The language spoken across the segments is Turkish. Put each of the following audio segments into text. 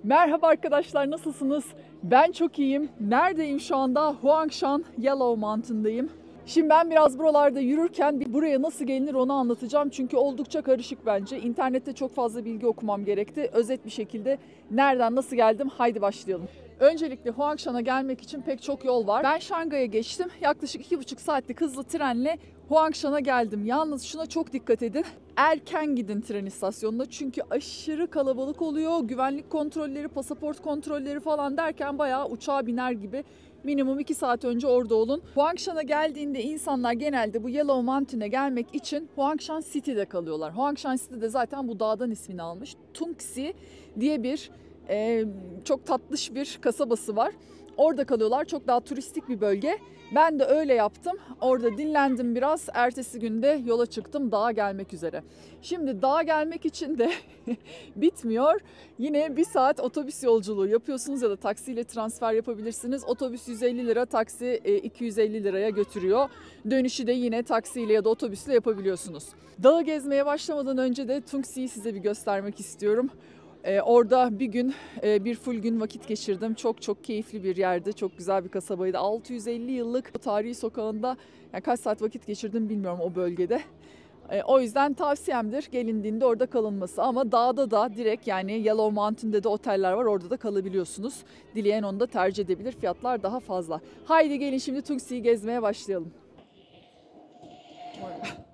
Merhaba arkadaşlar, nasılsınız? Ben çok iyiyim. Neredeyim şu anda? Huangshan, Yellow Mountain'dayım. Şimdi ben biraz buralarda yürürken buraya nasıl gelinir onu anlatacağım. Çünkü oldukça karışık bence. İnternette çok fazla bilgi okumam gerekti. Özet bir şekilde nereden nasıl geldim? Haydi başlayalım. Öncelikle Huangshan'a gelmek için pek çok yol var. Ben Şangay'a geçtim. Yaklaşık 2,5 saatlik hızlı trenle Huangshan'a geldim. Yalnız şuna çok dikkat edin. Erken gidin tren istasyonuna çünkü aşırı kalabalık oluyor. Güvenlik kontrolleri, pasaport kontrolleri falan derken bayağı uçağa biner gibi. Minimum 2 saat önce orada olun. Huangshan'a geldiğinde insanlar genelde bu Yellow Mountain'e gelmek için Huangshan City'de kalıyorlar. Huangshan City'de zaten bu dağdan ismini almış. Tungxi diye bir çok tatlış bir kasabası var. Orada kalıyorlar. Çok daha turistik bir bölge. Ben de öyle yaptım. Orada dinlendim biraz. Ertesi günde yola çıktım dağa gelmek üzere. Şimdi dağa gelmek için de bitmiyor. Yine bir saat otobüs yolculuğu yapıyorsunuz ya da taksiyle transfer yapabilirsiniz. Otobüs 150 lira, taksi 250 liraya götürüyor. Dönüşü de yine taksiyle ya da otobüsle yapabiliyorsunuz. Dağı gezmeye başlamadan önce de Tungxi'yi size bir göstermek istiyorum. Orada bir gün, bir full gün vakit geçirdim. Çok çok keyifli bir yerdi. Çok güzel bir kasabaydı. 650 yıllık o tarihi sokağında yani kaç saat vakit geçirdim bilmiyorum o bölgede. O yüzden tavsiyemdir gelindiğinde orada kalınması. Ama dağda da direkt yani Yellow Mountain'de de oteller var. Orada da kalabiliyorsunuz. Dileyen onu da tercih edebilir. Fiyatlar daha fazla. Haydi gelin şimdi Tungxi'yi gezmeye başlayalım.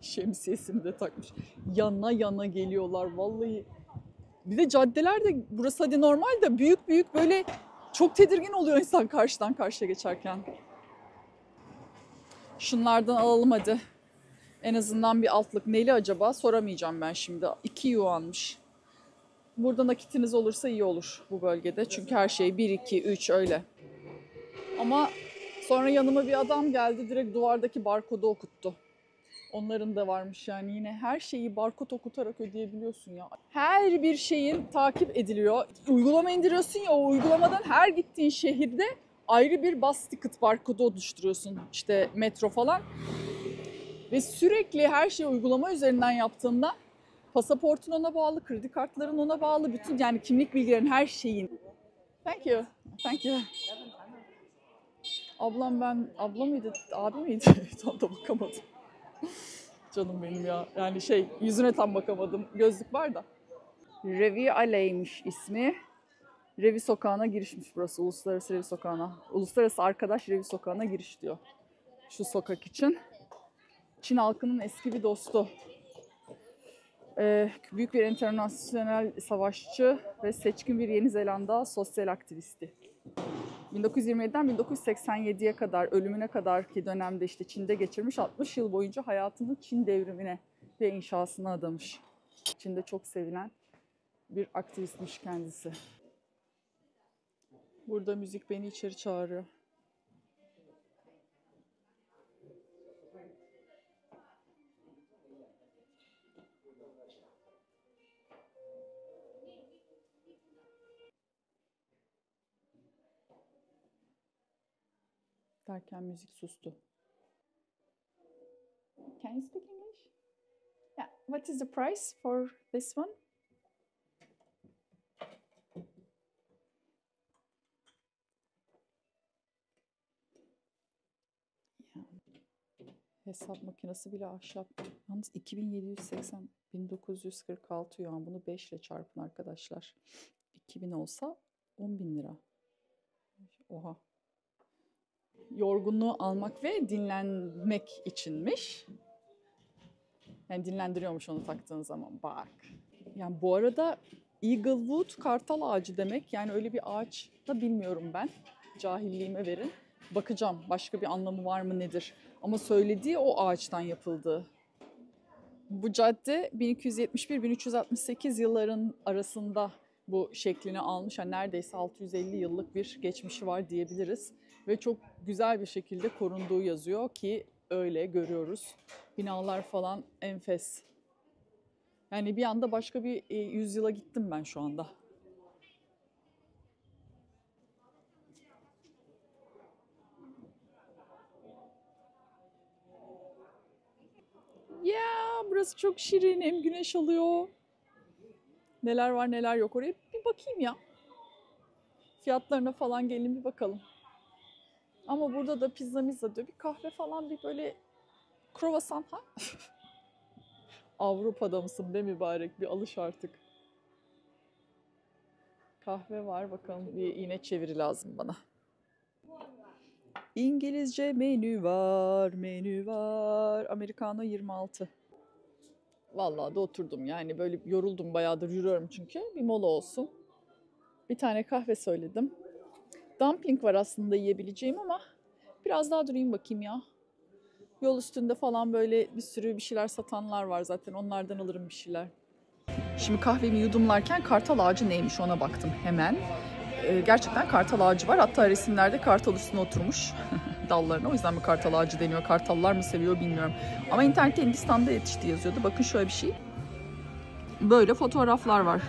Şemsiyesini de takmış. Yana yana geliyorlar vallahi. Bir de caddelerde burası hadi normal de büyük büyük böyle çok tedirgin oluyor insan karşıdan karşıya geçerken. Şunlardan alalım hadi. En azından bir altlık. Neli acaba? Soramayacağım ben şimdi. 2 yuanmış. Burada nakitiniz olursa iyi olur bu bölgede. Çünkü her şey 1, 2, 3 öyle. Ama sonra yanıma bir adam geldi direkt duvardaki barkodu okuttu. Onların da varmış yani yine her şeyi barkod okutarak ödeyebiliyorsun ya. Her bir şeyin takip ediliyor. Uygulama indiriyorsun ya o uygulamadan her gittiğin şehirde ayrı bir bus ticket barkodu oluşturuyorsun. İşte metro falan. Ve sürekli her şeyi uygulama üzerinden yaptığında pasaportun ona bağlı, kredi kartların ona bağlı, bütün yani kimlik bilgilerin her şeyin. Thank you. Thank you. Abla mıydı, abi miydi? Tam da bakamadım. Canım benim ya. Yani yüzüne tam bakamadım. Gözlük var da. Revi Aley'miş ismi. Revi Sokağı'na girişmiş burası. Uluslararası Revi Sokağı'na. Uluslararası Arkadaş Revi Sokağı'na giriş diyor. Şu sokak için. Çin halkının eski bir dostu. Büyük bir internasyonel savaşçı ve seçkin bir Yeni Zelanda sosyal aktivisti. 1927'den 1987'ye kadar, ölümüne kadarki dönemde işte Çin'de geçirmiş 60 yıl boyunca hayatını Çin devrimine ve inşasına adamış. Çin'de çok sevilen bir aktivistmiş kendisi. Burada müzik beni içeri çağırıyor. Derken müzik sustu. Can you speak English? Yeah. What is the price for this one? Hesap makinesi bile ahşap. Yalnız 2780, 1946 yuan. Bunu 5 ile çarpın arkadaşlar. 2000 olsa 10.000 lira. Oha. Yorgunluğu almak ve dinlenmek içinmiş. Yani dinlendiriyormuş onu taktığın zaman. Bak. Yani bu arada Eaglewood kartal ağacı demek. Yani öyle bir ağaç da bilmiyorum ben. Cahilliğime verin. Bakacağım başka bir anlamı var mı nedir. Ama söylediği o ağaçtan yapıldığı. Bu cadde 1271-1368 yılların arasında bu şeklini almış. Yani neredeyse 650 yıllık bir geçmişi var diyebiliriz. Ve çok güzel bir şekilde korunduğu yazıyor ki öyle görüyoruz. Binalar falan enfes. Yani bir anda başka bir yüzyıla gittim ben şu anda. Ya burası çok şirin, hem güneş alıyor. Neler var neler yok oraya bir bakayım ya. Fiyatlarına falan gelin bir bakalım. Ama burada da pizza mizza diyor. Bir kahve falan, bir böyle kruvasan ha. Avrupa'da mısın be mübarek, bir alış artık. Kahve var, bakalım bir yine çeviri lazım bana. İngilizce menü var, menü var. Americano 26. Vallahi da oturdum yani, böyle yoruldum, bayağıdır yürüyorum çünkü. Bir mola olsun. Bir tane kahve söyledim. Dumpling var aslında yiyebileceğim ama biraz daha durayım bakayım ya. Yol üstünde falan böyle bir sürü bir şeyler satanlar var zaten, onlardan alırım bir şeyler. Şimdi kahvemi yudumlarken kartal ağacı neymiş ona baktım hemen. Gerçekten kartal ağacı var. Hatta resimlerde kartal üstüne oturmuş dallarına. O yüzden mi kartal ağacı deniyor? Kartallar mı seviyor bilmiyorum. Ama internette Hindistan'da yetişti yazıyordu. Bakın şöyle bir şey. Böyle fotoğraflar var.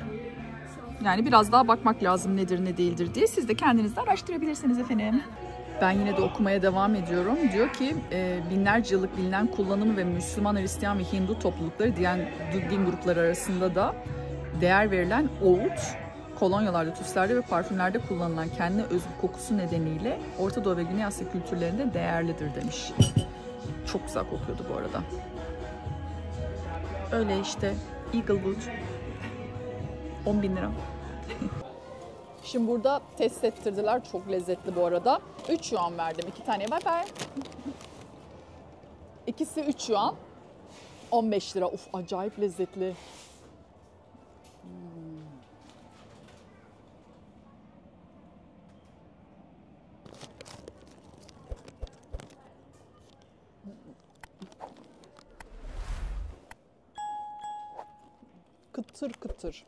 Yani biraz daha bakmak lazım nedir ne değildir diye. Siz de kendiniz de araştırabilirsiniz efendim. Ben yine de okumaya devam ediyorum. Diyor ki binlerce yıllık bilinen kullanımı ve Müslüman, Hristiyan ve Hindu toplulukları diyen din grupları arasında da değer verilen oud, kolonyalarda, tüslerde ve parfümlerde kullanılan kendi özgü kokusu nedeniyle Orta Doğu ve Güney Asya kültürlerinde değerlidir demiş. Çok güzel kokuyordu bu arada. Öyle işte, Eaglewood 10.000 lira. Şimdi burada test ettirdiler. Çok lezzetli bu arada. 3 yuan verdim. 2 tane. Bye bye. İkisi 3 yuan. 15 lira. Uf, acayip lezzetli. Kıtır kıtır.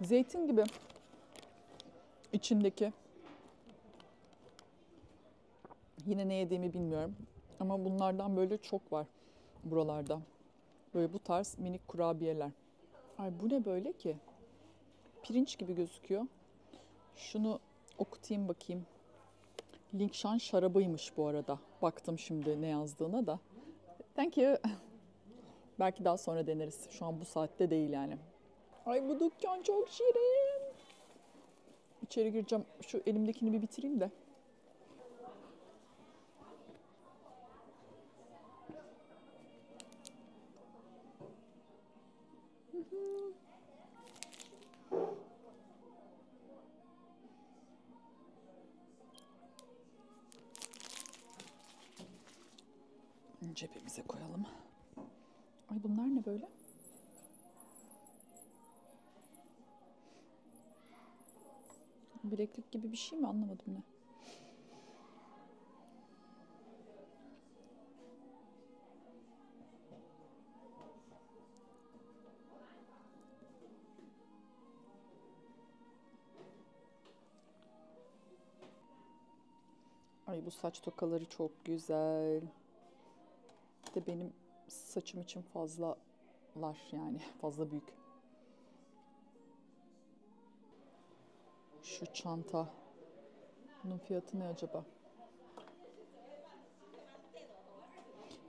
Zeytin gibi içindeki. Yine ne yediğimi bilmiyorum. Ama bunlardan böyle çok var buralarda. Böyle bu tarz minik kurabiyeler. Ay bu ne böyle ki? Pirinç gibi gözüküyor. Şunu okutayım bakayım. Lingshan şarabıymış bu arada. Baktım şimdi ne yazdığına da. Thank you. Belki daha sonra deneriz. Şu an bu saatte değil yani. Ay bu dükkan çok şirin. İçeri gireceğim. Şu elimdekini bir bitireyim de. Cebimize koyalım. Ay bunlar ne böyle? Bileklik gibi bir şey mi, anlamadım ne? Ay bu saç tokaları çok güzel. De benim saçım için fazlalar yani, fazla büyük. Şu çanta. Bunun fiyatı ne acaba?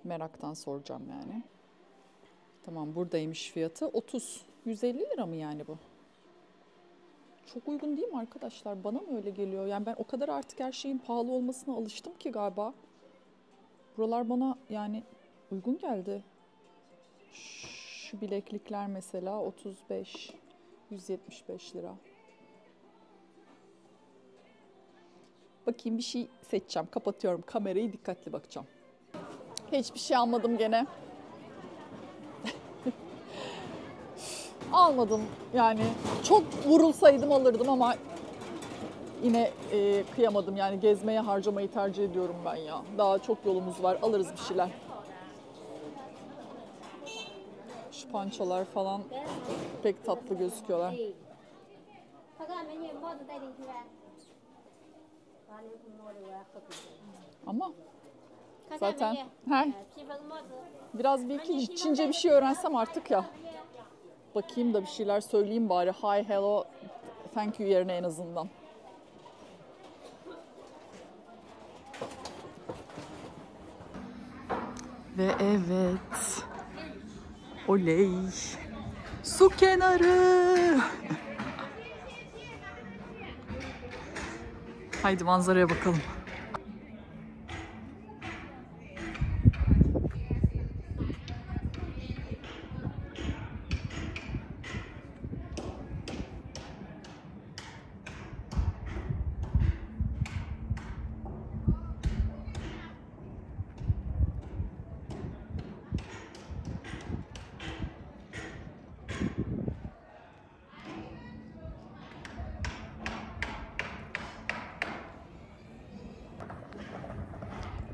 Meraktan soracağım yani. Tamam, buradaymış fiyatı. 30. 150 lira mı yani bu? Çok uygun değil mi arkadaşlar? Bana mı öyle geliyor? Yani ben o kadar artık her şeyin pahalı olmasına alıştım ki galiba. Buralar bana yani uygun geldi. Şu bileklikler mesela 35, 175 lira. Bakayım, bir şey seçeceğim. Kapatıyorum kamerayı, dikkatli bakacağım. Hiçbir şey almadım gene. Almadım yani. Çok vurulsaydım alırdım ama yine kıyamadım yani, gezmeye harcamayı tercih ediyorum ben ya. Daha çok yolumuz var, alırız bir şeyler. Şu pançalar falan pek tatlı gözüküyorlar. Ama zaten biraz bir iki Çince bir şey öğrensem artık ya. Bakayım da bir şeyler söyleyeyim bari. Hi, hello, thank you yerine en azından. Ve evet. Oley. Su kenarı. Haydi manzaraya bakalım.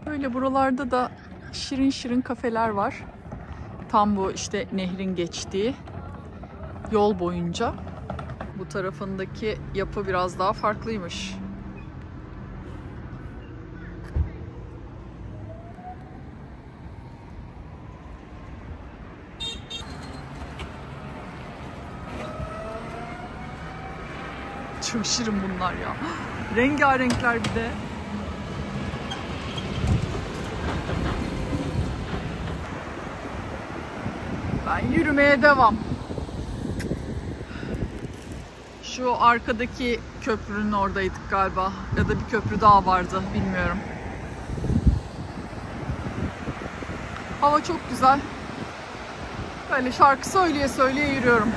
Böyle buralarda da şirin şirin kafeler var. Tam bu işte nehrin geçtiği yol boyunca. Bu tarafındaki yapı biraz daha farklıymış. Çok şirin bunlar ya. Rengarenkler bir de. Ben yürümeye devam. Şu arkadaki köprünün oradaydık galiba. Ya da bir köprü daha vardı, bilmiyorum. Hava çok güzel. Böyle şarkı söyleye söyleye yürüyorum.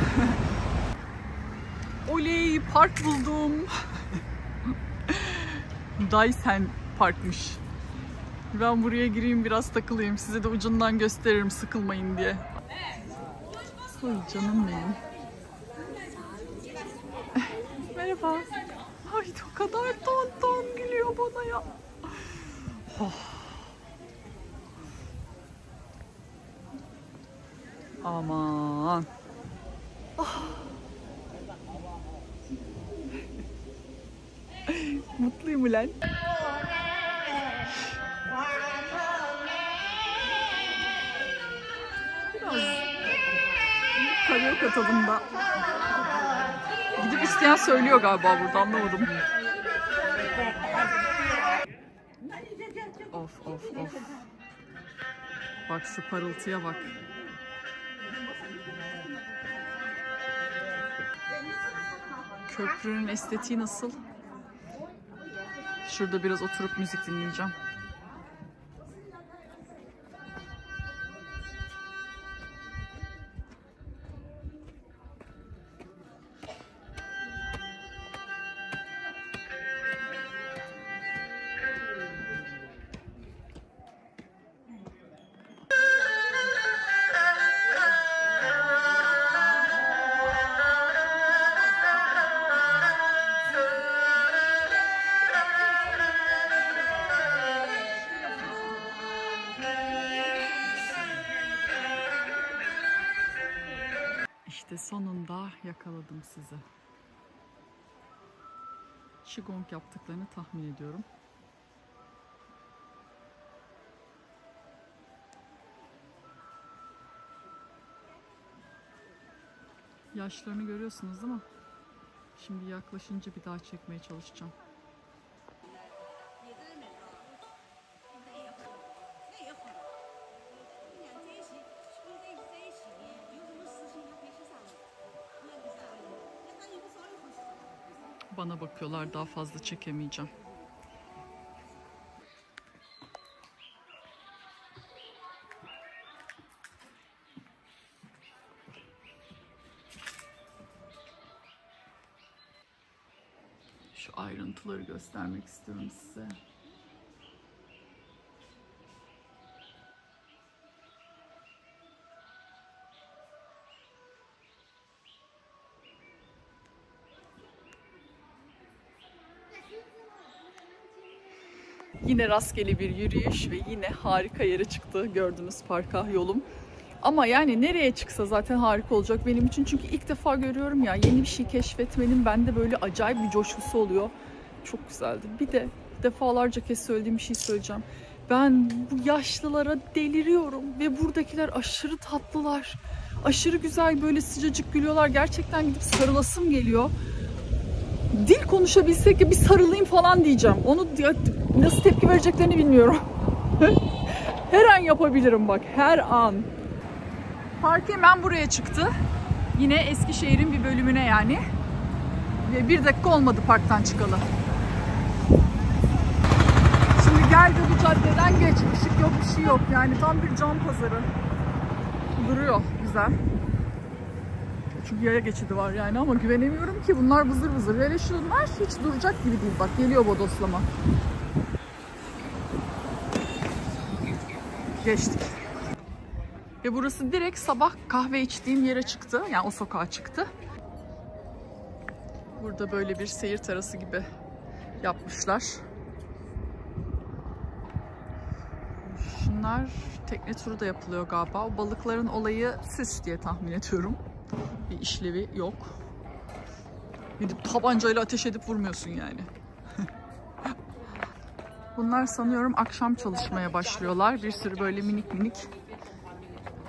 Oley, park buldum. Dyson Park'mış. Ben buraya gireyim, biraz takılayım. Size de ucundan gösteririm sıkılmayın diye. Oy canım benim. Merhaba. Ay o kadar ton gülüyor bana ya. Oh. Aman. Oh. Mutluyum ulan. Biraz karaoke tadında. Gidip isteyen söylüyor galiba burada, anlamadım. Of of of. Bak şu parıltıya bak. Köprünün estetiği nasıl? Şurada biraz oturup müzik dinleyeceğim. İşte sonunda yakaladım sizi. Qigong yaptıklarını tahmin ediyorum. Yaşlarını görüyorsunuz değil mi? Şimdi yaklaşınca bir daha çekmeye çalışacağım. Bana bakıyorlar, daha fazla çekemeyeceğim. Şu ayrıntıları göstermek istiyorum size. Yine rastgele bir yürüyüş ve yine harika yere çıktı gördüğünüz parka yolum. Ama yani nereye çıksa zaten harika olacak benim için. Çünkü ilk defa görüyorum ya, yeni bir şey keşfetmenin bende böyle acayip bir coşkusu oluyor. Çok güzeldi. Bir de defalarca kez söylediğim bir şey söyleyeceğim. Ben bu yaşlılara deliriyorum ve buradakiler aşırı tatlılar. Aşırı güzel, böyle sıcacık gülüyorlar. Gerçekten gidip sarılasım geliyor. Dil konuşabilsek ya bir sarılayım falan diyeceğim. Onu nasıl tepki vereceklerini bilmiyorum. Her an yapabilirim bak, her an. Park hemen buraya çıktı. Yine Eskişehir'in bir bölümüne yani. Ve 1 dakika olmadı parktan çıkalı. gel de bu caddeden geç. Işık yok, bir şey yok. Yani tam bir can pazarı. Duruyor güzel. Çünkü yaya geçidi var yani ama güvenemiyorum ki bunlar vızır vızır. Hele şunlar hiç duracak gibi değil. Bak geliyor bodoslama. Geçtik. Ve burası direkt sabah kahve içtiğim yere çıktı. Yani o sokağa çıktı. Burada böyle bir seyir terası gibi yapmışlar. Şunlar tekne turu da yapılıyor galiba. O balıkların olayı süs diye tahmin ediyorum. Bir işlevi yok. Gidip tabancayla ateş edip vurmuyorsun yani. Bunlar sanıyorum akşam çalışmaya başlıyorlar. Bir sürü böyle minik minik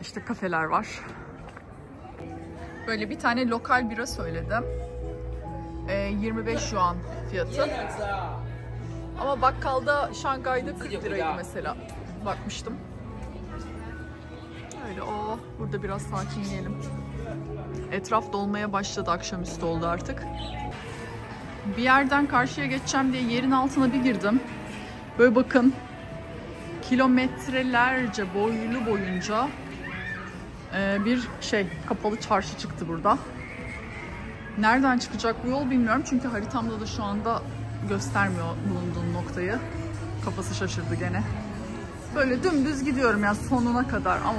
işte kafeler var. Böyle bir tane lokal bira söyledim. 25 yuan fiyatı. Ama bakkalda Şangay'da 40 liraydı mesela. Bakmıştım. Öyle burada biraz sakinleyelim. Etraf dolmaya başladı, akşamüstü oldu artık. Bir yerden karşıya geçeceğim diye yerin altına bir girdim. Böyle bakın, kilometrelerce boylu boyunca bir kapalı çarşı çıktı burada. Nereden çıkacak bu yol bilmiyorum çünkü haritamda da şu anda göstermiyor bulunduğum noktayı. Kafası şaşırdı gene. Böyle dümdüz gidiyorum yani sonuna kadar ama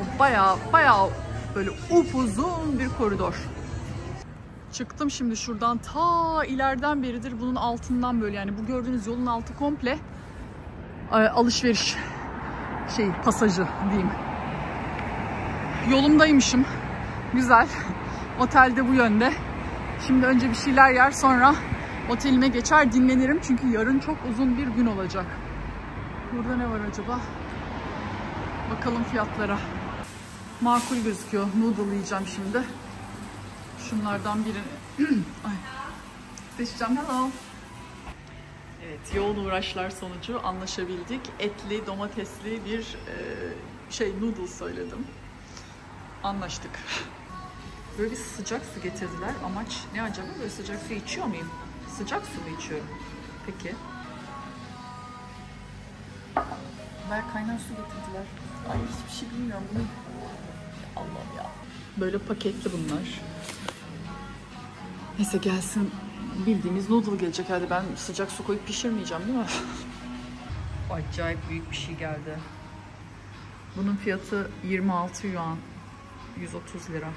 bayağı böyle upuzun bir koridor. Çıktım şimdi şuradan, ta ileriden beridir bunun altından böyle, yani bu gördüğünüz yolun altı komple alışveriş pasajı diyeyim. Yolumdaymışım. Güzel. Otel de bu yönde. Şimdi önce bir şeyler yer, sonra otelime geçer dinlenirim çünkü yarın çok uzun bir gün olacak. Burada ne var acaba? Bakalım fiyatlara. Makul gözüküyor. Noodle yiyeceğim şimdi. Şunlardan birini seçeceğim. Hello. Evet, yoğun uğraşlar sonucu anlaşabildik. Etli, domatesli bir noodle söyledim. Anlaştık. Böyle bir sıcak su getirdiler. Amaç ne acaba? Böyle sıcak su içiyor muyum? Sıcak su mu içiyorum? Peki. Ver, kaynar su getirdiler. Ay hiçbir şey bilmiyorum bunu. Allah'ım ya. Böyle paketli bunlar. Neyse gelsin, bildiğimiz noodle gelecek. Hadi ben sıcak su koyup pişirmeyeceğim değil mi? Acayip büyük bir şey geldi. Bunun fiyatı 26 yuan. 130 lira.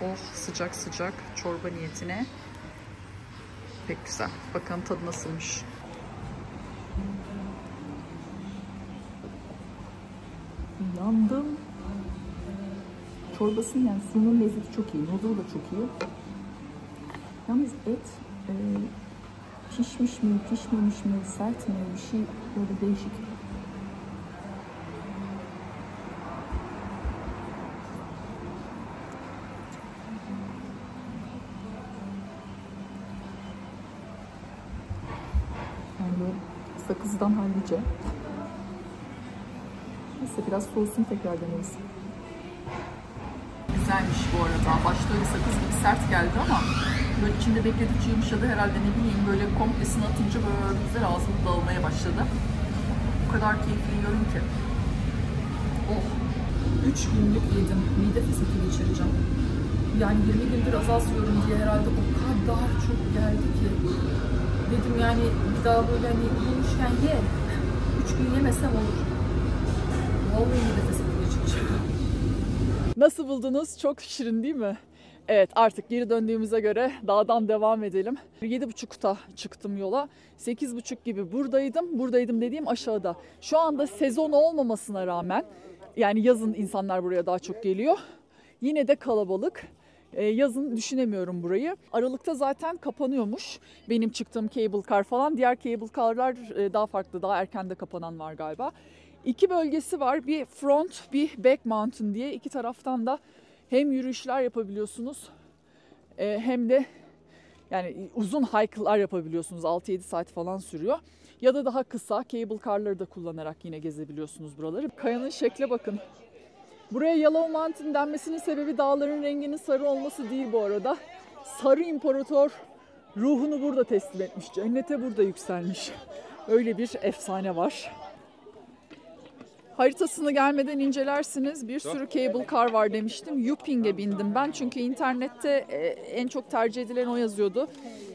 Oh, sıcak sıcak çorba niyetine. Pek güzel. Bakalım tadı nasılmış. Yandım. Çorbasının yani suyunun lezzeti çok iyi. Noodle da çok iyi. Yalnız et pişmiş mi, pişmemiş mi, sert mi, bir şey böyle değişik. Yani böyle sakızdan hallice. Neyse biraz soğusun, tekrar deneriz. Güzelmiş bu arada. Başta öyle sakız gibi sert geldi ama böyle içinde bekledikçe yumuşadı herhalde, ne bileyim, böyle komplesini atınca böyle güzel ağzımda dağılmaya başladı. O kadar keyifli yiyorum ki. Oh! 3 günlük yedim. Mide fesatı geçireceğim. Yani 20 gündür az az yiyorum diye herhalde o kadar çok geldi ki. Dedim yani bir daha böyle hani yemişken ye. 3 gün yemesem olur. Vallahi mide fesatı geçireceğim. Nasıl buldunuz? Çok şirin değil mi? Evet, artık geri döndüğümüze göre dağdan devam edelim. 7.30'da çıktım yola. 8.30 gibi buradaydım. Buradaydım dediğim aşağıda. Şu anda sezon olmamasına rağmen, yani yazın insanlar buraya daha çok geliyor. Yine de kalabalık. Yazın düşünemiyorum burayı. Aralıkta zaten kapanıyormuş. Benim çıktığım cable car falan. Diğer cable car'lar daha farklı, daha erken de kapanan var galiba. İki bölgesi var. Bir front, bir back mountain diye. İki taraftan da hem yürüyüşler yapabiliyorsunuz hem de yani uzun hike'lar yapabiliyorsunuz. 6-7 saat falan sürüyor. Ya da daha kısa cable car'ları da kullanarak yine gezebiliyorsunuz buraları. Kayanın şekle bakın. Buraya Yellow Mountain denmesinin sebebi dağların renginin sarı olması değil bu arada. Sarı İmparator ruhunu burada teslim etmiş. Cennete burada yükselmiş. Öyle bir efsane var. Haritasını gelmeden incelersiniz. Bir sürü cable car var demiştim. Yuping'e bindim ben çünkü internette en çok tercih edilen o yazıyordu.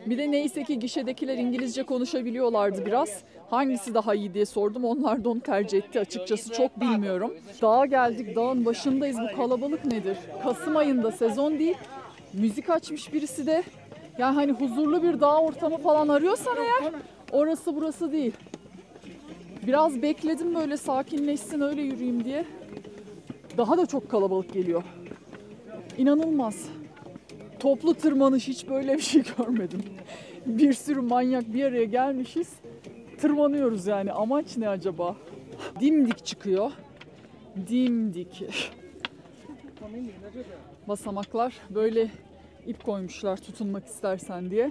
Bir de neyse ki gişedekiler İngilizce konuşabiliyorlardı biraz. Hangisi daha iyi diye sordum. Onlar da onu tercih etti. Açıkçası çok bilmiyorum. Dağa geldik. Dağın başındayız. Bu kalabalık nedir? Kasım ayında sezon değil. Müzik açmış birisi de. Yani hani huzurlu bir dağ ortamı falan arıyorsan eğer orası burası değil. Biraz bekledim böyle sakinleşsin öyle yürüyeyim diye. Daha da çok kalabalık geliyor. İnanılmaz. Toplu tırmanış, hiç böyle bir şey görmedim. Bir sürü manyak bir araya gelmişiz. Tırmanıyoruz yani. Amaç ne acaba? Dimdik çıkıyor. Dimdik. Basamaklar böyle ip koymuşlar tutunmak istersen diye.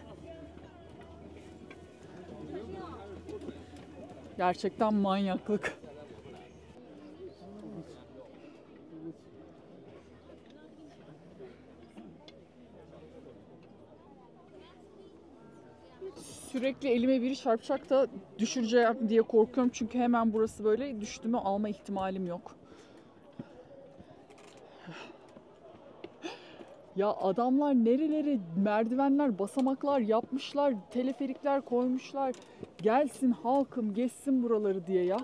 Gerçekten manyaklık. Sürekli elime biri çarpacak da düşüreceğim diye korkuyorum. Çünkü hemen burası böyle, düştüğümü alma ihtimalim yok. Ya adamlar nerelere merdivenler, basamaklar yapmışlar, teleferikler koymuşlar. Gelsin halkım geçsin buraları diye ya.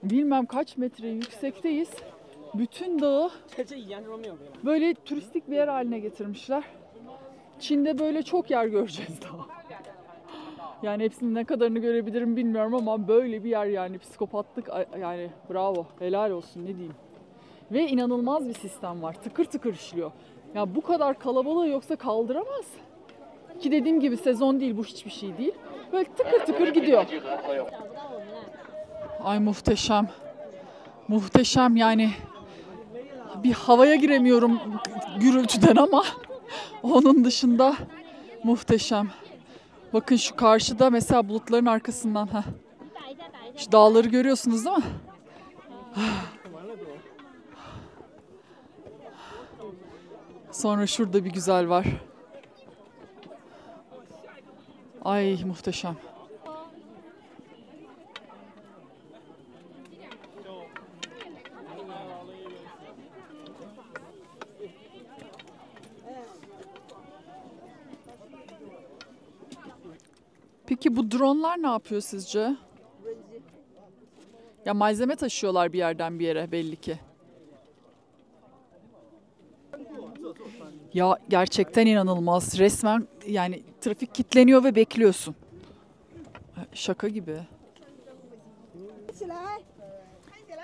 Bilmem kaç metre yüksekteyiz. Bütün dağı böyle turistik bir yer haline getirmişler. Çin'de böyle çok yer göreceğiz daha. Yani hepsinin ne kadarını görebilirim bilmiyorum ama böyle bir yer yani, psikopatlık yani, bravo, helal olsun, ne diyeyim. Ve inanılmaz bir sistem var, tıkır tıkır işliyor. Ya bu kadar kalabalığı yoksa kaldıramaz. Ki dediğim gibi sezon değil, bu hiçbir şey değil. Böyle tıkır tıkır gidiyor. Ay muhteşem. Muhteşem yani. Bir havaya giremiyorum gürültüden ama onun dışında muhteşem. Bakın şu karşıda mesela bulutların arkasından şu dağları görüyorsunuz değil mi? Sonra şurada bir güzel var. Ay muhteşem. Peki bu dronlar ne yapıyor sizce? Ya malzeme taşıyorlar bir yerden bir yere belli ki. Ya gerçekten inanılmaz. Resmen yani trafik kilitleniyor ve bekliyorsun. Şaka gibi.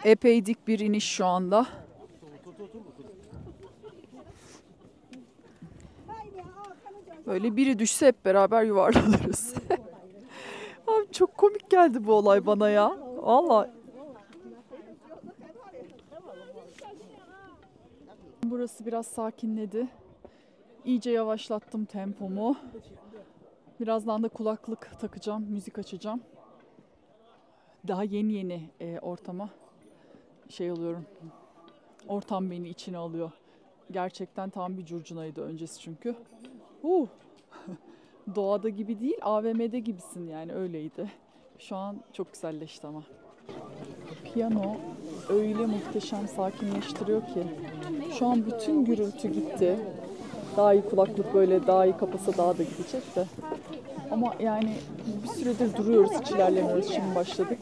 Epey dik bir iniş şu anda. Böyle biri düşse hep beraber yuvarlanırız. Abi çok komik geldi bu olay bana ya. Vallahi. Burası biraz sakinledi. İyice yavaşlattım tempomu. Birazdan da kulaklık takacağım, müzik açacağım. Daha yeni ortama şey alıyorum. Ortam beni içine alıyor. Gerçekten tam bir curcunaydı öncesi çünkü. Doğada gibi değil, AVM'de gibisin yani, öyleydi. Şu an çok güzelleşti ama. Piyano öyle muhteşem sakinleştiriyor ki. Şu an bütün gürültü gitti. Daha iyi kulaklık böyle daha iyi kapasa daha da gidecek de. Ama yani bir süredir duruyoruz, hiç ilerlemiyoruz, şimdi başladık.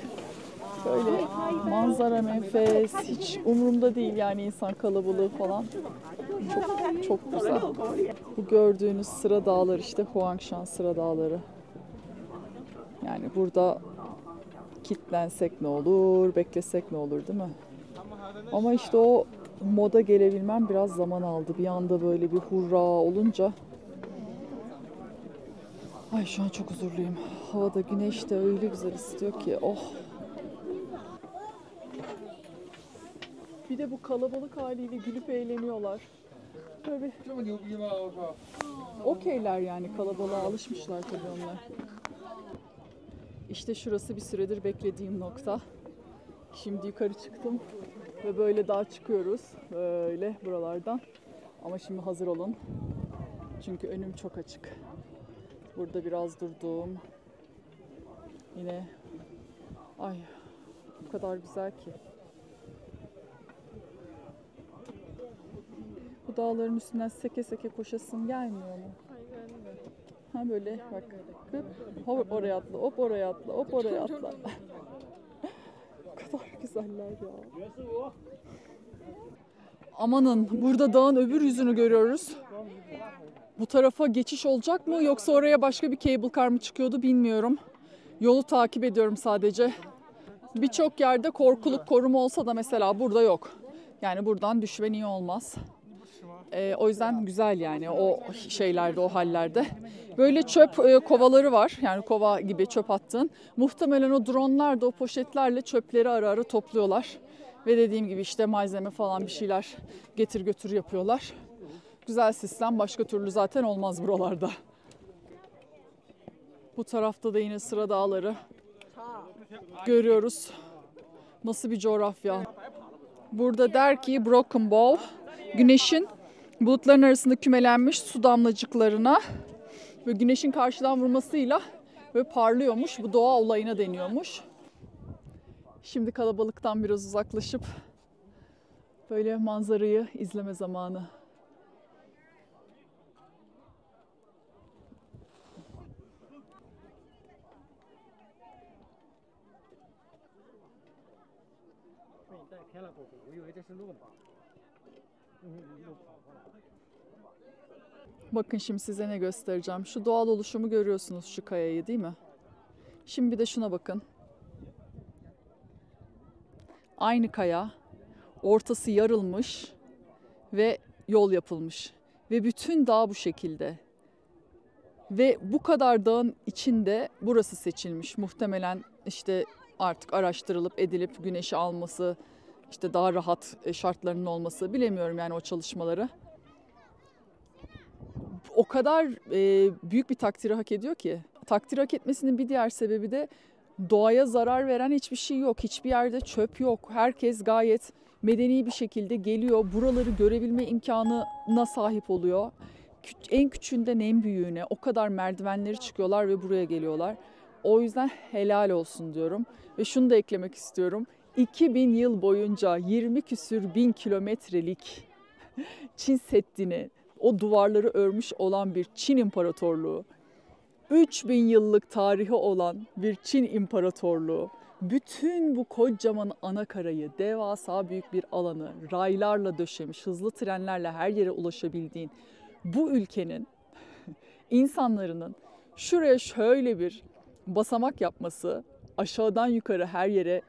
Böyle manzara enfes, hiç umurumda değil yani insan kalabalığı falan. Çok çok güzel. Bu gördüğünüz sıra dağlar işte Huangshan sıra dağları. Yani burada kitlensek ne olur, beklesek ne olur değil mi? Ama işte o moda gelebilmem biraz zaman aldı. Bir anda böyle bir hurra olunca. Ay şu an çok huzurluyum. Havada güneş de öyle güzel ısıtıyor ki. Oh. Bir de bu kalabalık haliyle gülüp eğleniyorlar. Böyle okeyler yani, kalabalığa alışmışlar tabii onlar. İşte şurası bir süredir beklediğim nokta. Şimdi yukarı çıktım ve böyle daha çıkıyoruz böyle buralardan. Ama şimdi hazır olun. Çünkü önüm çok açık. Burada biraz durdum. Yine ay bu kadar güzel ki. Bu dağların üstünden seke seke koşasın gelmiyor mu? Ha böyle bak. Hop oraya atla, hop oraya atla, hop oraya atla. O kadar güzeller ya. Amanın, burada dağın öbür yüzünü görüyoruz. Bu tarafa geçiş olacak mı yoksa oraya başka bir cable car mı çıkıyordu bilmiyorum. Yolu takip ediyorum sadece. Birçok yerde korkuluk koruma olsa da mesela burada yok. Yani buradan düşmen iyi olmaz. O yüzden güzel yani o şeylerde, o hallerde. Böyle çöp kovaları var. Yani kova gibi çöp attığın. Muhtemelen o dronlar da o poşetlerle çöpleri ara ara topluyorlar. Ve dediğim gibi işte malzeme falan bir şeyler getir götür yapıyorlar. Güzel sistem. Başka türlü zaten olmaz buralarda. Bu tarafta da yine Sıra Dağları görüyoruz. Nasıl bir coğrafya. Burada der ki Broken Bow, güneşin bulutların arasında kümelenmiş su damlacıklarına ve güneşin karşıdan vurmasıyla böyle parlıyormuş. Bu doğa olayına deniyormuş. Şimdi kalabalıktan biraz uzaklaşıp böyle manzarayı izleme zamanı. Bakın şimdi size ne göstereceğim. Şu doğal oluşumu görüyorsunuz, şu kayayı değil mi? Şimdi bir de şuna bakın. Aynı kaya, ortası yarılmış ve yol yapılmış. Ve bütün dağ bu şekilde. Ve bu kadar dağın içinde burası seçilmiş. Muhtemelen işte artık araştırılıp edilip güneşi alması, işte daha rahat şartlarının olması, bilemiyorum yani o çalışmaları. O kadar büyük bir takdiri hak ediyor ki. Takdir hak etmesinin bir diğer sebebi de doğaya zarar veren hiçbir şey yok. Hiçbir yerde çöp yok. Herkes gayet medeni bir şekilde geliyor. Buraları görebilme imkanına sahip oluyor. En küçüğünden en büyüğüne o kadar merdivenleri çıkıyorlar ve buraya geliyorlar. O yüzden helal olsun diyorum. Ve şunu da eklemek istiyorum. 2000 yıl boyunca 20 küsür bin kilometrelik Çin Seddi'ni, o duvarları örmüş olan bir Çin İmparatorluğu, 3000 yıllık tarihi olan bir Çin İmparatorluğu, bütün bu kocaman anakarayı, devasa büyük bir alanı raylarla döşemiş, hızlı trenlerle her yere ulaşabildiğin bu ülkenin insanların şuraya şöyle bir basamak yapması, aşağıdan yukarı her yere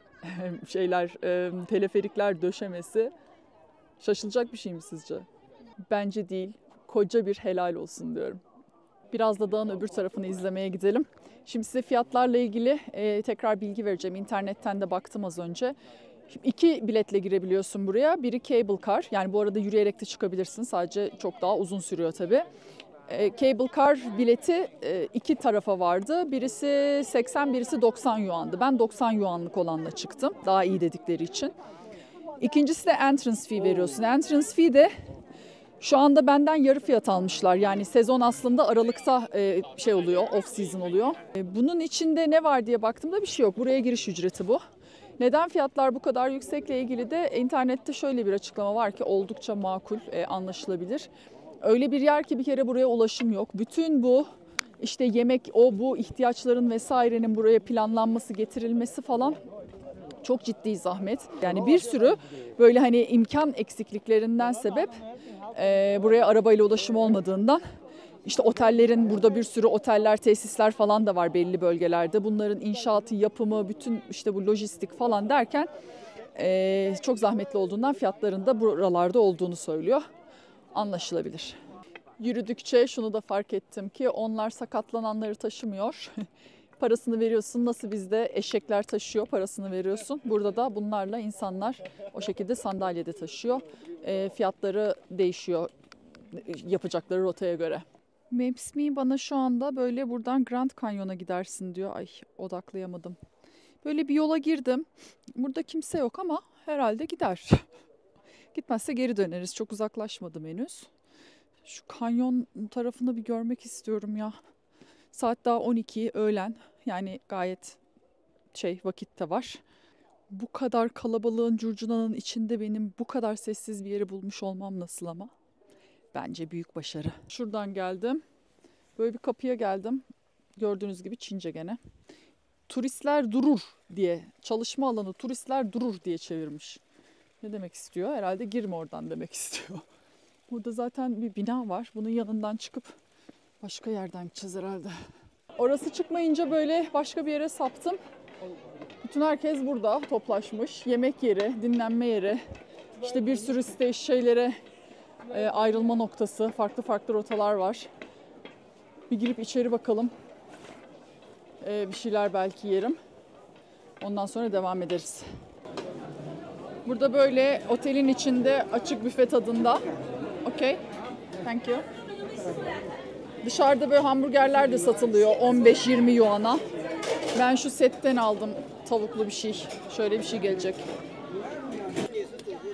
teleferikler döşemesi şaşılacak bir şey mi sizce? Bence değil. Koca bir helal olsun diyorum. Biraz da dağın öbür tarafını izlemeye gidelim. Şimdi size fiyatlarla ilgili tekrar bilgi vereceğim. İnternetten de baktım az önce. Şimdi 2 biletle girebiliyorsun buraya. Biri cable car. Yani bu arada yürüyerek de çıkabilirsin. Sadece çok daha uzun sürüyor tabii. Cable car bileti 2 tarafa vardı. Birisi 80, birisi 90 yuandı. Ben 90 yuanlık olanla çıktım. Daha iyi dedikleri için. İkincisi de entrance fee veriyorsun. Entrance fee de şu anda benden yarı fiyat almışlar. Yani sezon aslında Aralık'ta oluyor, off season oluyor. Bunun içinde ne var diye baktığımda bir şey yok. Buraya giriş ücreti bu. Neden fiyatlar bu kadar yüksekle ilgili de internette şöyle bir açıklama var ki oldukça makul, anlaşılabilir. Öyle bir yer ki bir kere buraya ulaşım yok. Bütün bu işte yemek, bu ihtiyaçların vesairenin buraya planlanması, getirilmesi falan çok ciddi zahmet. Yani bir sürü böyle hani imkan eksikliklerinden sebep buraya arabayla ulaşım olmadığından işte otellerin, burada bir sürü oteller, tesisler falan da var belli bölgelerde. Bunların inşaatı, yapımı, bütün işte bu lojistik falan derken çok zahmetli olduğundan fiyatların da buralarda olduğunu söylüyor. Anlaşılabilir. Yürüdükçe şunu da fark ettim ki onlar sakatlananları taşımıyor. Parasını veriyorsun, nasıl bizde eşekler taşıyor, parasını veriyorsun. Burada da bunlarla insanlar o şekilde sandalyede taşıyor. Fiyatları değişiyor yapacakları rotaya göre. Maps.me bana şu anda böyle buradan Grand Canyon'a gidersin diyor. Ay, odaklayamadım. Böyle bir yola girdim. Burada kimse yok ama herhalde gider. Gitmezse geri döneriz. Çok uzaklaşmadım henüz. Şu kanyon tarafını bir görmek istiyorum ya. Saat daha 12, öğlen. Yani gayet vakit de var. Bu kadar kalabalığın, curcunanın içinde benim bu kadar sessiz bir yeri bulmuş olmam nasıl ama? Bence büyük başarı. Şuradan geldim. Böyle bir kapıya geldim. Gördüğünüz gibi Çince gene. Turistler durur diye, çalışma alanı turistler durur diye çevirmiş. Ne demek istiyor? Herhalde girme oradan demek istiyor. Burada zaten bir bina var. Bunun yanından çıkıp başka yerden gideceğiz herhalde. Orası çıkmayınca böyle başka bir yere saptım. Bütün herkes burada toplaşmış. Yemek yeri, dinlenme yeri. İşte bir sürü şeylere ayrılma noktası. Farklı farklı rotalar var. Bir girip içeri bakalım. Bir şeyler belki yerim. Ondan sonra devam ederiz. Burada böyle otelin içinde açık büfe tadında. Okay. Thank you. Dışarıda böyle hamburgerler de satılıyor 15-20 yuana. Ben şu setten aldım tavuklu bir şey. Şöyle bir şey gelecek.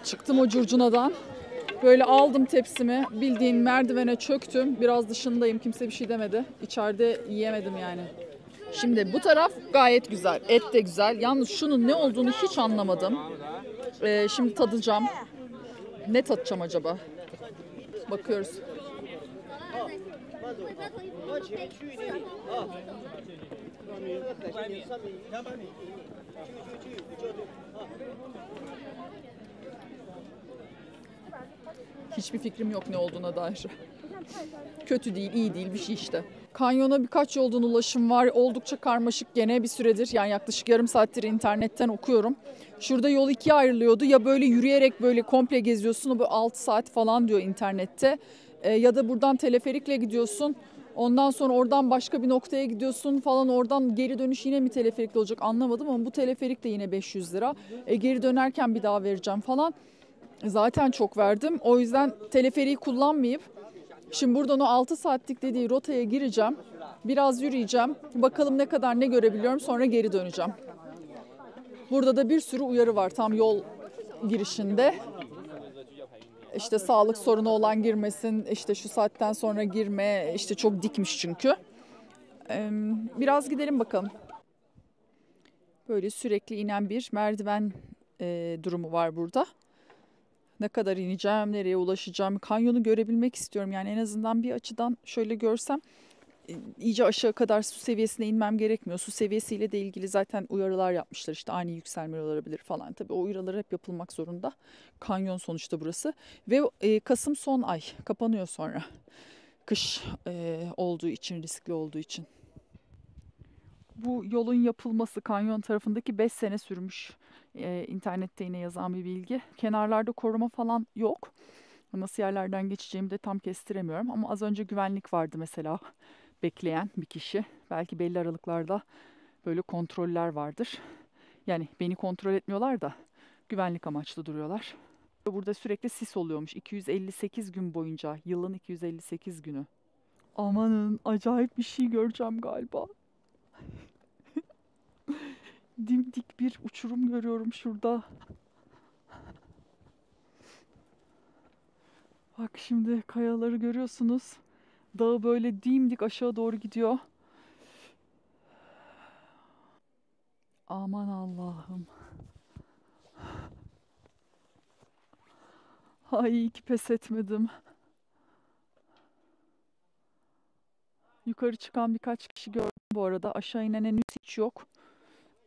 Çıktım o curcunadan. Böyle aldım tepsimi. Bildiğin merdivene çöktüm. Biraz dışındayım. Kimse bir şey demedi. İçeride yiyemedim yani. Şimdi bu taraf gayet güzel. Et de güzel. Yalnız şunun ne olduğunu hiç anlamadım. Şimdi tadacağım. Ne tadacağım acaba? Bakıyoruz. Hiçbir fikrim yok ne olduğuna dair. Kötü değil, iyi değil bir şey işte. Kanyona birkaç yoldan ulaşım var. Oldukça karmaşık gene bir süredir. Yani yaklaşık yarım saattir internetten okuyorum. Şurada yol ikiye ayrılıyordu. Ya böyle yürüyerek böyle komple geziyorsun. O böyle 6 saat falan diyor internette. Ya da buradan teleferikle gidiyorsun. Ondan sonra oradan başka bir noktaya gidiyorsun falan. Oradan geri dönüş yine mi teleferikle olacak anlamadım ama bu teleferik de yine 500 lira. Geri dönerken bir daha vereceğim falan. Zaten çok verdim. O yüzden teleferiği kullanmayıp şimdi buradan o 6 saatlik dediği rotaya gireceğim. Biraz yürüyeceğim. Bakalım ne kadar ne görebiliyorum. Sonra geri döneceğim. Burada da bir sürü uyarı var tam yol girişinde. İşte sağlık sorunu olan girmesin. İşte şu saatten sonra girme. İşte çok dikmiş çünkü. Biraz gidelim bakalım. Böyle sürekli inen bir merdiven durumu var burada. Ne kadar ineceğim, nereye ulaşacağım, kanyonu görebilmek istiyorum. Yani en azından bir açıdan şöyle görsem iyice aşağı kadar su seviyesine inmem gerekmiyor. Su seviyesiyle de ilgili zaten uyarılar yapmışlar. İşte ani yükselmeler olabilir falan. Tabii o uyarılar hep yapılmak zorunda. Kanyon sonuçta burası. Ve Kasım son ay kapanıyor sonra. Kış olduğu için, riskli olduğu için. Bu yolun yapılması kanyon tarafındaki 5 sene sürmüş. İnternette yine yazan bir bilgi. Kenarlarda koruma falan yok. Nasıl yerlerden geçeceğimi de tam kestiremiyorum. Ama az önce güvenlik vardı mesela bekleyen bir kişi. Belki belli aralıklarda böyle kontroller vardır. Yani beni kontrol etmiyorlar da güvenlik amaçlı duruyorlar. Burada sürekli sis oluyormuş 258 gün boyunca. Yılın 258 günü. Amanın acayip bir şey göreceğim galiba. Dimdik bir uçurum görüyorum şurada. Bak şimdi kayaları görüyorsunuz. Dağı böyle dimdik aşağı doğru gidiyor. Aman Allah'ım. Ay iyi ki pes etmedim. Yukarı çıkan birkaç kişi gördüm bu arada. Aşağı inen henüz hiç yok.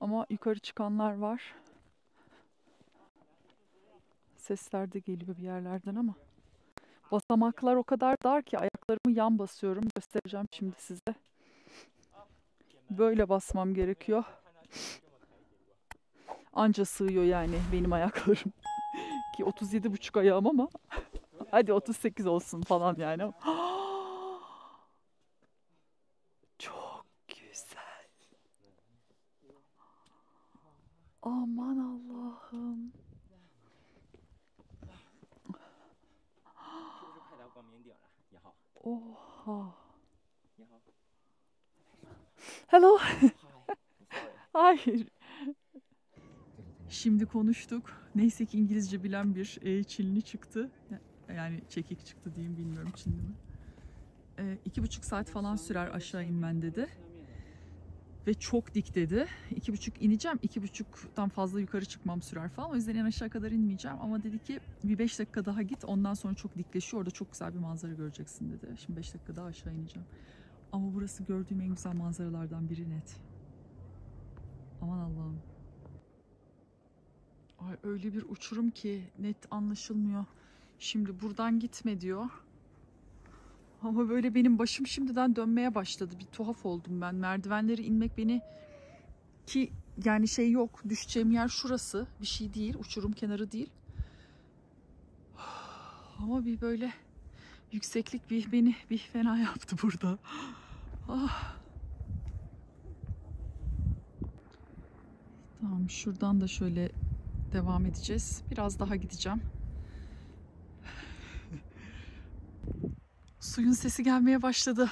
Ama yukarı çıkanlar var. Sesler de geliyor bir yerlerden ama. Basamaklar o kadar dar ki ayaklarımı yan basıyorum. Göstereceğim şimdi size. Böyle basmam gerekiyor. Anca sığıyor yani benim ayaklarım. Ki 37,5 ayağım ama. Hadi 38 olsun falan yani. Çok güzel. Aman Allah'ım. Oha. Hello. Hayır. Şimdi konuştuk. Neyse ki İngilizce bilen bir Çinli çıktı. Yani çekik çıktı diyeyim bilmiyorum Çinli mi. 2,5 saat falan sürer aşağı inmen dedi. Ve çok dik dedi. 2,5 ineceğim. 2,5'tan fazla yukarı çıkmam sürer falan. O yüzden en aşağı kadar inmeyeceğim. Ama dedi ki bir 5 dakika daha git. Ondan sonra çok dikleşiyor. Orada çok güzel bir manzara göreceksin dedi. Şimdi 5 dakika daha aşağı ineceğim. Ama burası gördüğüm en güzel manzaralardan biri net. Aman Allah'ım. Ay öyle bir uçurum ki net anlaşılmıyor. Şimdi buradan gitme diyor. Ama böyle benim başım şimdiden dönmeye başladı. Bir tuhaf oldum ben. Merdivenleri inmek beni ki yani şey yok. Düşeceğim yer şurası. Bir şey değil. Uçurum kenarı değil. Ama bir böyle yükseklik beni bir fena yaptı burada. Ah. Tamam, şuradan da şöyle devam edeceğiz. Biraz daha gideceğim. Suyun sesi gelmeye başladı.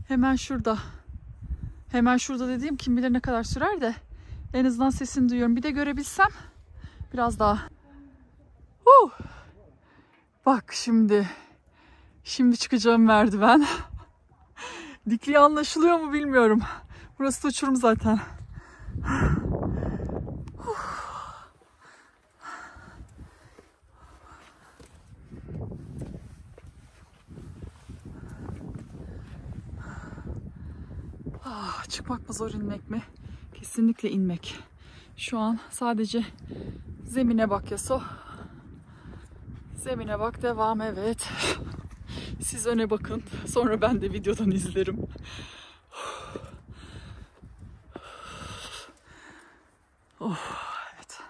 Hemen şurada. Hemen şurada dediğim kim bilir ne kadar sürer de en azından sesini duyuyorum. Bir de görebilsem biraz daha. Bak şimdi. Şimdi çıkacağım merdiven. Dikliği anlaşılıyor mu bilmiyorum. Burası da uçurum zaten. Çıkmak mı zor, inmek mi? Kesinlikle inmek. Şu an sadece zemine bak Yaso. Zemine bak, devam, evet. Siz öne bakın. Sonra ben de videodan izlerim. Evet.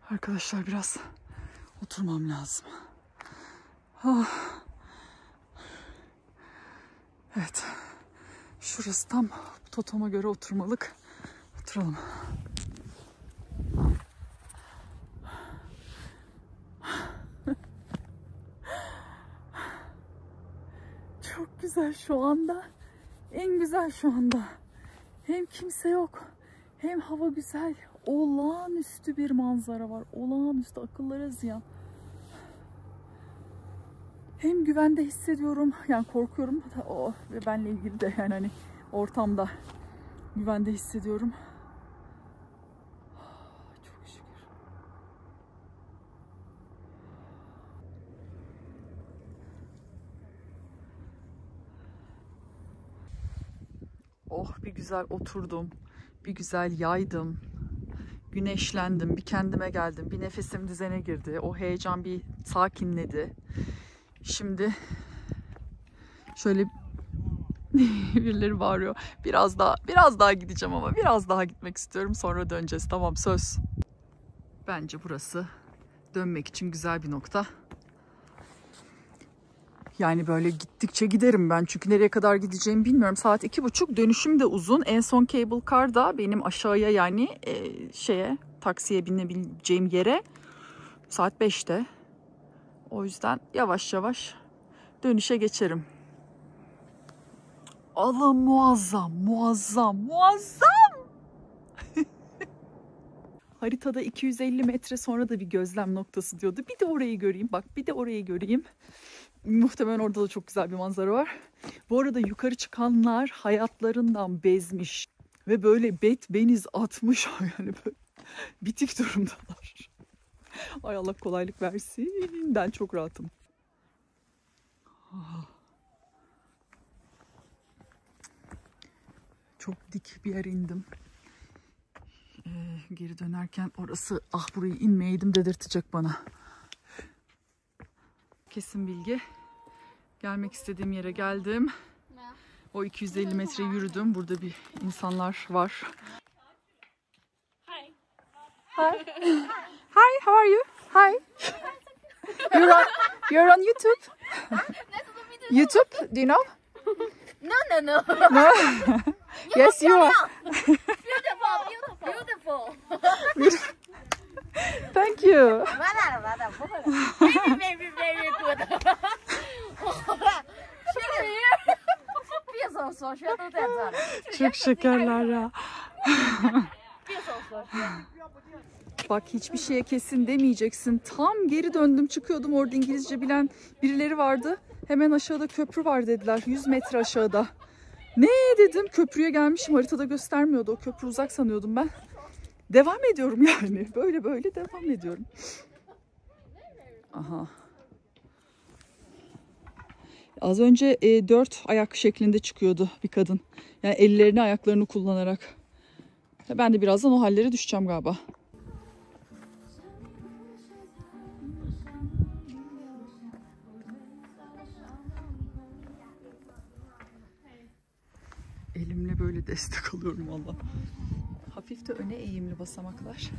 Arkadaşlar biraz oturmam lazım. Evet. Şurası tam totoma göre oturmalık. Oturalım. Çok güzel şu anda. En güzel şu anda. Hem kimse yok. Hem hava güzel. Olağanüstü bir manzara var. Olağanüstü, akıllara ziyan. Hem güvende hissediyorum. Yani korkuyorum. Ve benle ilgili de yani hani ortamda güvende hissediyorum. Çok şükür. Oh, bir güzel oturdum. Bir güzel yaydım. Güneşlendim. Bir kendime geldim. Bir nefesim düzene girdi. O heyecan bir sakinledi. Şimdi şöyle birileri bağırıyor. Biraz daha gideceğim ama biraz daha gitmek istiyorum. Sonra döneceğiz. Tamam, söz. Bence burası dönmek için güzel bir nokta. Yani böyle gittikçe giderim ben. Çünkü nereye kadar gideceğimi bilmiyorum. Saat 2:30. Dönüşüm de uzun. En son cable car da benim aşağıya yani taksiye binebileceğim yere saat 5'te. O yüzden yavaş yavaş dönüşe geçerim. Allah, muazzam, muazzam, muazzam. Haritada 250 metre sonra da bir gözlem noktası diyordu. Bir de orayı göreyim. Bak, bir de orayı göreyim. Muhtemelen orada da çok güzel bir manzara var. Bu arada yukarı çıkanlar hayatlarından bezmiş. Ve böyle beniz atmış. Yani böyle bitik durumdalar. Ay Allah kolaylık versin. Ben çok rahatım. Çok dik bir yere indim. Geri dönerken orası, burayı inmeyeydim dedirtecek bana. Kesin bilgi. Gelmek istediğim yere geldim. O 250 metre yürüdüm. Burada bir insanlar var. Hi. Hi. Hi, how are you? Hi. You're on YouTube. YouTube, do you know? No. No. Yes, you are. Beautiful. Thank you. Very good. 别总所学都在这里。 Çok şekerler ya. 别总所学。 Bak, hiçbir şeye kesin demeyeceksin. Tam geri döndüm, çıkıyordum, orada İngilizce bilen birileri vardı. Hemen aşağıda köprü var dediler. 100 metre aşağıda. Ne dedim? Köprüye gelmişim. Haritada göstermiyordu. O köprü uzak sanıyordum ben. Devam ediyorum yani. Böyle böyle devam ediyorum. Aha. Az önce 4 ayak şeklinde çıkıyordu bir kadın. Yani ellerini ayaklarını kullanarak. Ben de birazdan o hallere düşeceğim galiba. Elimle böyle destek alıyorum valla. Hafif de öne eğimli basamaklar.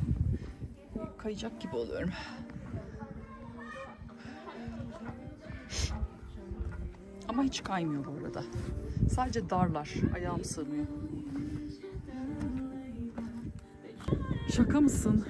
Kayacak gibi oluyorum. Ama hiç kaymıyor bu arada. Sadece darlar. Ayağım sığmıyor. Şaka mısın?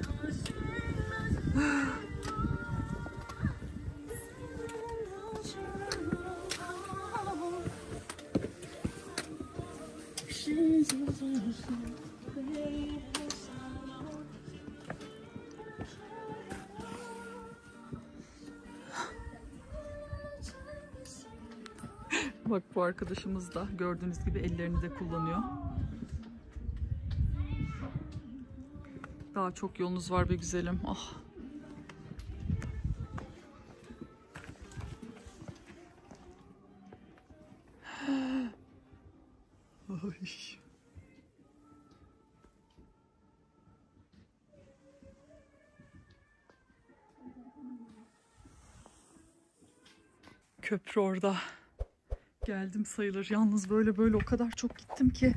Bak bu arkadaşımız da gördüğünüz gibi ellerini de kullanıyor. Daha çok yolunuz var be güzelim. Ah. Ay. Köprü orada. Geldim sayılır. Yalnız böyle böyle o kadar çok gittim ki.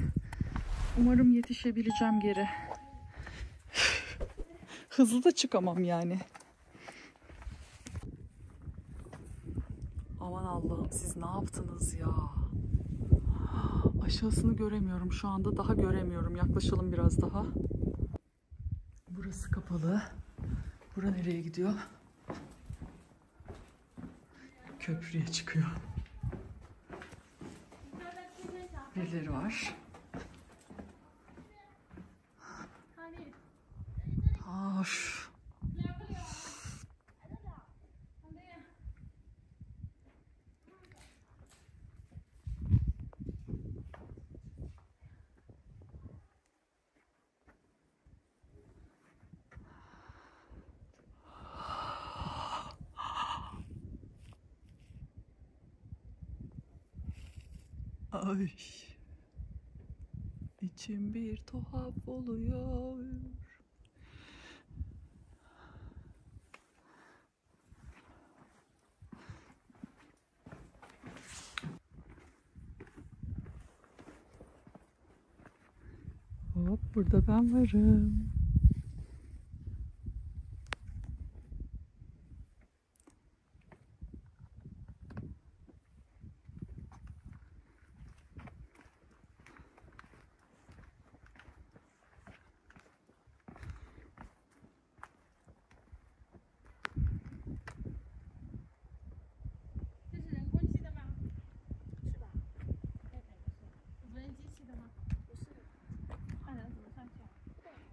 Umarım yetişebileceğim geri. Hızlı da çıkamam yani. Aman Allah'ım siz ne yaptınız ya? Aşağısını göremiyorum şu anda. Daha göremiyorum. Yaklaşalım biraz daha. Burası kapalı. Bura nereye gidiyor? Köprüye çıkıyor. Birileri var. Of. Ay. İçim bir tuhaf oluyor. Hop burada ben varım.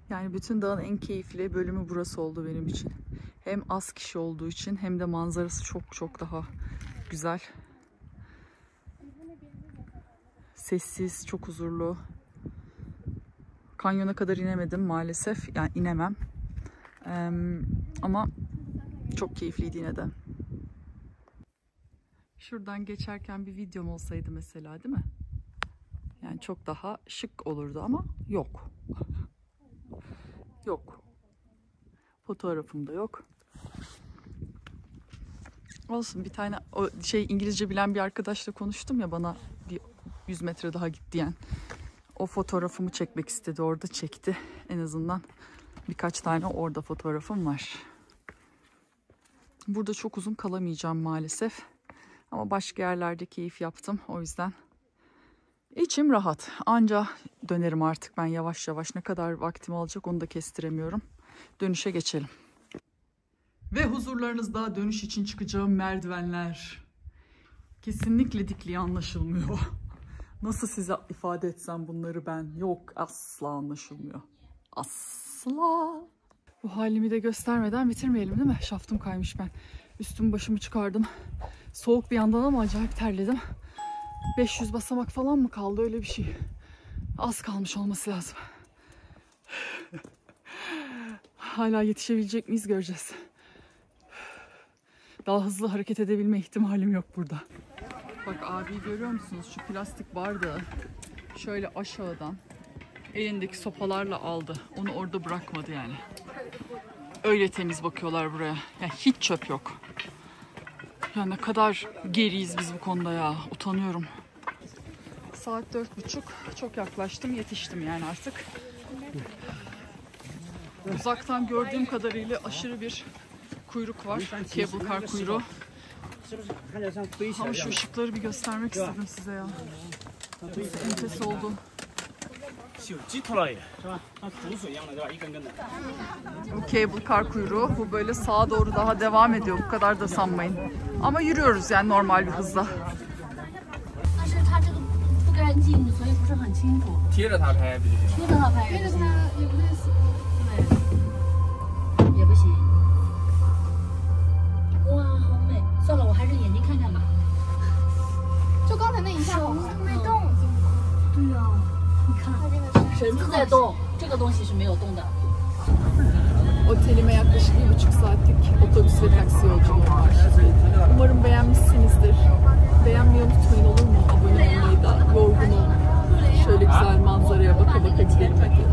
Yani bütün dağın en keyifli bölümü burası oldu benim için. Hem az kişi olduğu için hem de manzarası çok çok daha güzel. Sessiz, çok huzurlu. Kanyona kadar inemedim maalesef. Yani inemem. Ama çok keyifliydi yine de. Şuradan geçerken bir videom olsaydı mesela, değil mi? Yani çok daha şık olurdu ama yok. Yok. Fotoğrafım da yok. Olsun, bir tane o İngilizce bilen bir arkadaşla konuştum ya, bana bir 100 metre daha git diyen. O fotoğrafımı çekmek istedi, orada çekti. En azından birkaç tane orada fotoğrafım var. Burada çok uzun kalamayacağım maalesef. Ama başka yerlerde keyif yaptım. O yüzden içim rahat. Anca dönerim artık ben yavaş yavaş. Ne kadar vaktim alacak onu da kestiremiyorum. Dönüşe geçelim. Ve huzurlarınızda dönüş için çıkacağım merdivenler. Kesinlikle dikliği anlaşılmıyor. Nasıl size ifade etsem bunları ben? Yok, asla anlaşılmıyor. Asla. Bu halimi de göstermeden bitirmeyelim değil mi? Şaftım kaymış ben. Üstümü başımı çıkardım. Soğuk bir yandan ama acayip terledim. 500 basamak falan mı kaldı, öyle bir şey. Az kalmış olması lazım. Hala yetişebilecek miyiz göreceğiz. Daha hızlı hareket edebilme ihtimalim yok burada. Bak abi, görüyor musunuz? Şu plastik bardağı şöyle aşağıdan elindeki sopalarla aldı. Onu orada bırakmadı yani. Öyle temiz bakıyorlar buraya. Yani hiç çöp yok. Ya ne kadar geriyiz biz bu konuda ya. Utanıyorum. Saat 4:30. Çok yaklaştım. Yetiştim yani artık. Uzaktan gördüğüm kadarıyla aşırı bir kuyruk var. Cable car kuyruğu. Ama şu ışıkları bir göstermek istedim size ya. Enfes oldu. Bu cable car kuyruğu. Bu böyle sağa doğru daha devam ediyor. Bu kadar da sanmayın. Ama yürüyoruz yani normal bir hızla. 但是它这个不干净，所以不是很清楚。贴着它拍不就行了？贴着它拍也不行，对，也不行。哇，好美！算了，我还是眼睛看看吧。就刚才那一下好像没动。对呀、你看，绳子在动，这个东西是没有动的。 Otelime yaklaşık 1,5 saatlik otobüs ve taksi yolculuğum var. Umarım beğenmişsinizdir. Beğenmeyi unutmayın, olur mu? Abone olmayı da. Yorgunum. Şöyle güzel manzaraya baka baka gidelim hadi.